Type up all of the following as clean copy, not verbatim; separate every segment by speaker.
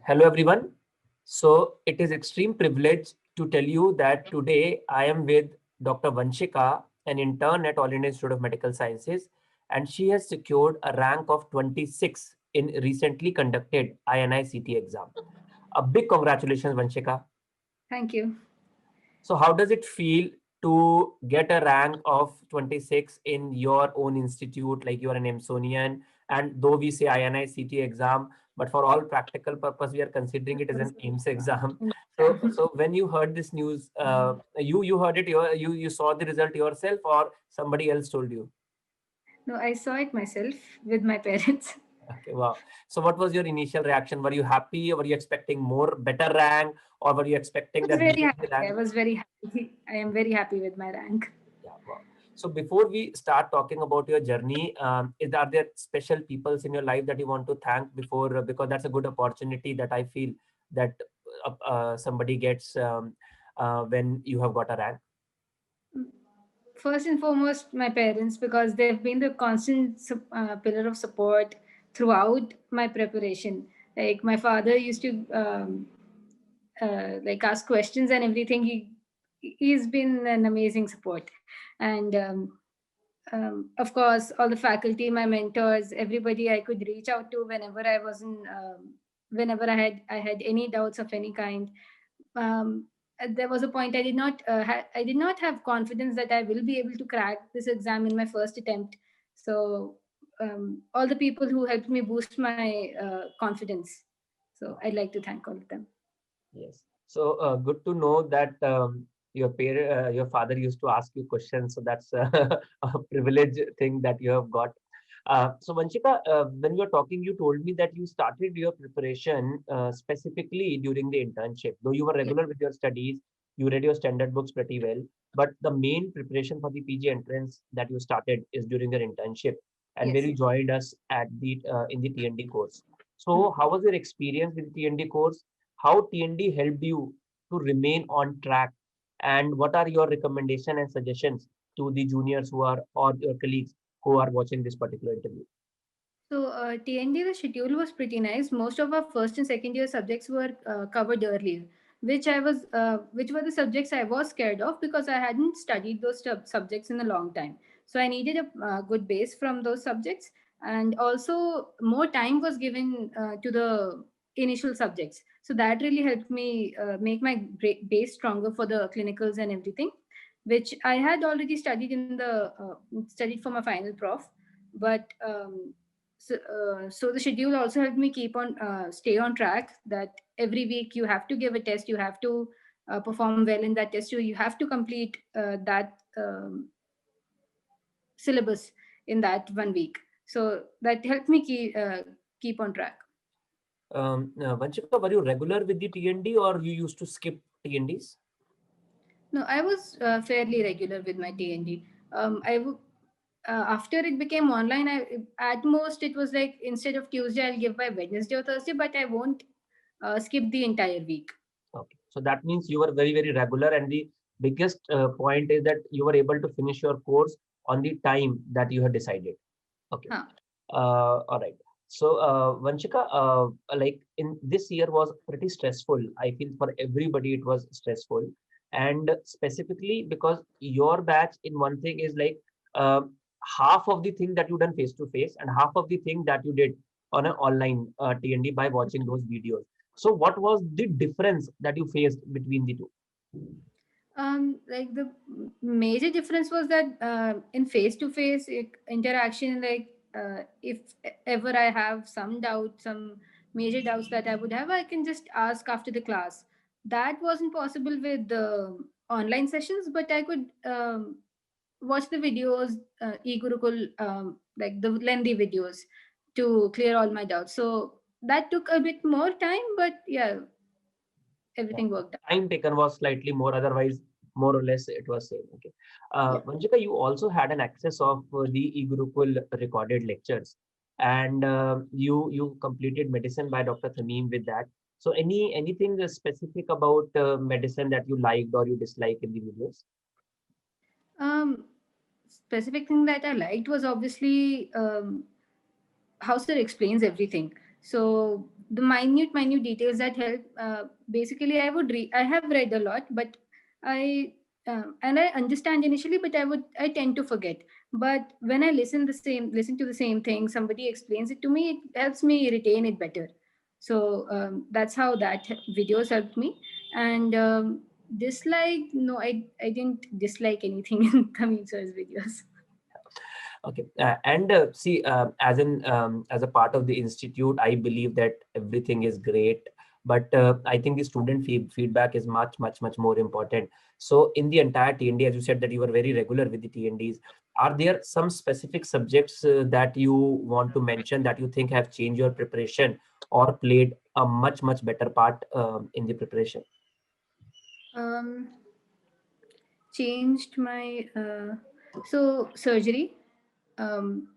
Speaker 1: Hello, everyone. So it is extreme privilege to tell you that today I am with Dr. Vanshika, an intern at All India Institute of Medical Sciences, and she has secured a rank of 26 in recently conducted INI-CT exam. A big congratulations, Vanshika.
Speaker 2: Thank you.
Speaker 1: So how does it feel to get a rank of 26 in your own institute, like you are an Amsonian, and though we say INI-CT exam, but for all practical purpose, we are considering it as an AIMS exam. So when you heard this news, you heard it, you saw the result yourself, or somebody else told you?
Speaker 2: No, I saw it myself with my parents.
Speaker 1: Okay, wow. So what was your initial reaction? Were you happy? Or were you expecting more, better rank, or were you expecting
Speaker 2: I was
Speaker 1: that this
Speaker 2: very
Speaker 1: is the
Speaker 2: happy. I
Speaker 1: rank?
Speaker 2: was very happy. I am very happy with my rank.
Speaker 1: Yeah, wow. So before we start talking about your journey, are there special peoples in your life that you want to thank before? Because that's a good opportunity that I feel that somebody gets when you have got a rank.
Speaker 2: First and foremost, my parents, because they've been the constant pillar of support throughout my preparation. Like my father used to like ask questions and everything. He's been an amazing support, and of course, all the faculty, my mentors, everybody I could reach out to whenever I wasn't, whenever I had any doubts of any kind. There was a point I did not have confidence that I will be able to crack this exam in my first attempt. So all the people who helped me boost my confidence. So I'd like to thank all of them.
Speaker 1: Yes. So good to know that your father used to ask you questions. So that's a privilege thing that you have got. So Vanchika, when you were talking, you told me that you started your preparation specifically during the internship. Though you were
Speaker 2: Yeah.
Speaker 1: regular with your studies, you read your standard books pretty well. But the main preparation for the PG entrance that you started is during your internship, and where
Speaker 2: Yes.
Speaker 1: you joined us at the in the TND course.
Speaker 2: Hmm.
Speaker 1: So how was your experience with the TND course? How TND helped you to remain on track, and what are your recommendation and suggestions to the juniors who are or your colleagues who are watching this particular interview?
Speaker 2: So TND, the schedule was pretty nice. Most of our first and second year subjects were covered earlier, which were the subjects I was scared of because I hadn't studied those subjects in a long time. So I needed a good base from those subjects, and also more time was given to the initial subjects. So that really helped me make my base stronger for the clinicals and everything, which I had already studied for my final prof, but. So the schedule also helped me keep on stay on track, that every week you have to give a test, you have to perform well in that test, you have to complete that syllabus in that 1 week. So that helped me keep on track.
Speaker 1: Vanchika, were you regular with the TND or you used to skip TNDs?
Speaker 2: No, I was fairly regular with my TND. After it became online, at most it was like instead of Tuesday, I'll give by Wednesday or Thursday, but I won't skip the entire week.
Speaker 1: Okay, so that means you were very, very regular, and the biggest point is that you were able to finish your course on the time that you had decided. Okay.
Speaker 2: Huh.
Speaker 1: All right. So, Vanchika, like in this year was pretty stressful. I feel for everybody it was stressful, and specifically because your batch in one thing is like uh, half of the thing that you done face to face, and half of the thing that you did on an online TND by watching those videos. So, what was the difference that you faced between the two?
Speaker 2: Like the major difference was that in face-to-face interaction, like if ever I have some doubt, some major doubts that I would have, I can just ask after the class. That wasn't possible with the online sessions, but I could watch the videos, e-Gurukul, like the lengthy videos, to clear all my doubts. So that took a bit more time, but yeah,
Speaker 1: Yeah,
Speaker 2: everything
Speaker 1: the
Speaker 2: worked out.
Speaker 1: time taken was slightly more, otherwise, more or less, it was same. Okay.
Speaker 2: Yeah.
Speaker 1: Vanchika, you also had an access of the eGurukul recorded lectures, and you completed medicine by Dr. Thameem with that. So, anything specific about medicine that you liked or you disliked in the videos?
Speaker 2: Um, Specific thing that I liked was obviously how sir explains everything. So the minute details that help. Basically, I have read a lot, but I and I understand initially, but I tend to forget. But when I listen to the same thing, somebody explains it to me, it helps me retain it better. So that's how videos helped me. And dislike, no, I didn't dislike anything in Kameen sir's videos.
Speaker 1: Okay, and see, as a part of the institute, I believe that everything is great, but I think the student feedback is much more important. So, in the entire TND, as you said that you were very regular with the TNDs, are there some specific subjects that you want to mention that you think have changed your preparation or played a much better part in the preparation?
Speaker 2: Um, Changed my surgery. Um,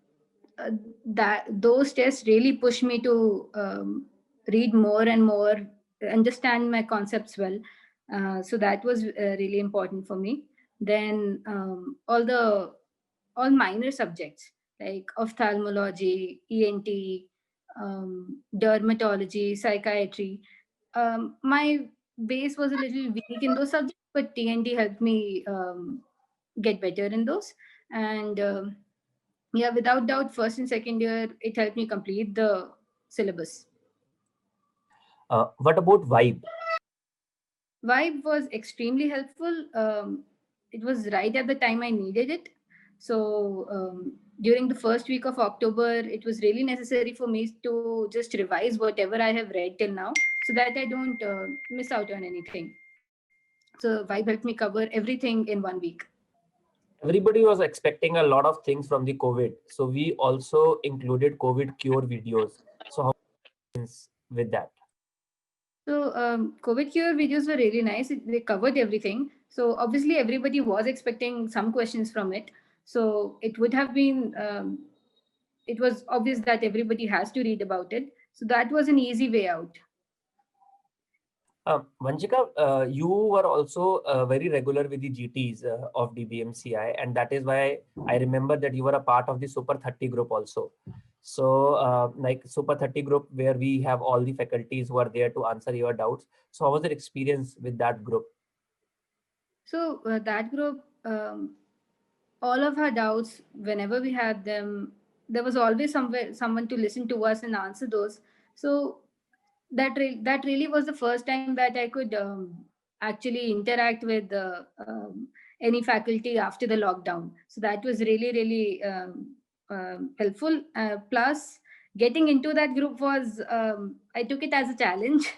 Speaker 2: that those tests really pushed me to read more and more, understand my concepts well. So that was really important for me. Then all minor subjects like ophthalmology, ENT, dermatology, psychiatry. My base was a little weak in those subjects, but TND helped me get better in those. And yeah, without doubt, first and second year, it helped me complete the syllabus.
Speaker 1: What about vibe?
Speaker 2: Vibe was extremely helpful. It was right at the time I needed it. So during the first week of October, it was really necessary for me to just revise whatever I have read till now so that I don't miss out on anything. So Vibe helped me cover everything in 1 week.
Speaker 1: Everybody was expecting a lot of things from the COVID, so we also included COVID cure videos. So how with that?
Speaker 2: So COVID cure videos were really nice. They covered everything. So obviously everybody was expecting some questions from it. So it was obvious that everybody has to read about it. So that was an easy way out.
Speaker 1: Vanchika, you were also very regular with the GTs of DBMCI, and that is why I remember that you were a part of the Super 30 group also. So, like Super 30 group, where we have all the faculties who are there to answer your doubts. So, how was your experience with that group?
Speaker 2: So that group, all of our doubts, whenever we had them, there was always someone to listen to us and answer those. So that really was the first time that I could actually interact with any faculty after the lockdown. So that was really helpful. Plus, getting into that group was I took it as a challenge.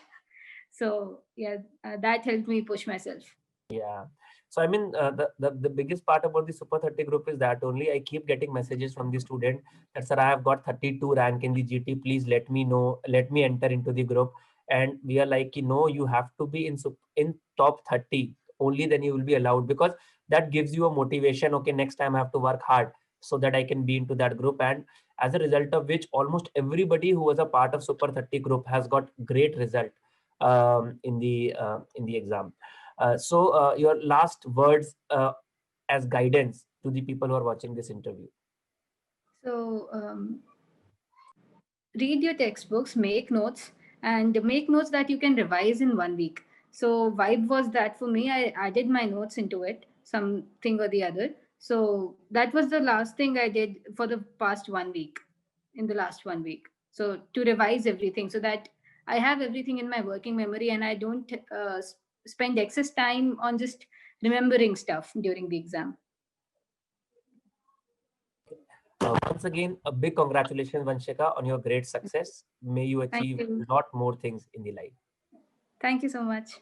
Speaker 2: So yeah, that helped me push myself.
Speaker 1: Yeah. So I mean, the biggest part about the Super 30 group is that only I keep getting messages from the student that sir, I have got 32 rank in the GT. Please let me know, let me enter into the group. And we are like, you know, you have to be in top 30. Only then you will be allowed, because that gives you a motivation. Okay, next time I have to work hard so that I can be into that group. And as a result of which, almost everybody who was a part of Super 30 group has got great result in the exam. So your last words as guidance to the people who are watching this interview.
Speaker 2: So read your textbooks, make notes, and make notes that you can revise in 1 week. So Vibe was that for me. I added my notes into it, something or the other. So that was the last thing I did for the past 1 week, in the last 1 week. So to revise everything so that I have everything in my working memory and I don't spend excess time on just remembering stuff during the exam.
Speaker 1: Once again, a big congratulations, Vanshika, on your great success. May you
Speaker 2: Thank
Speaker 1: achieve
Speaker 2: you.
Speaker 1: a lot more things in the life.
Speaker 2: Thank you so much.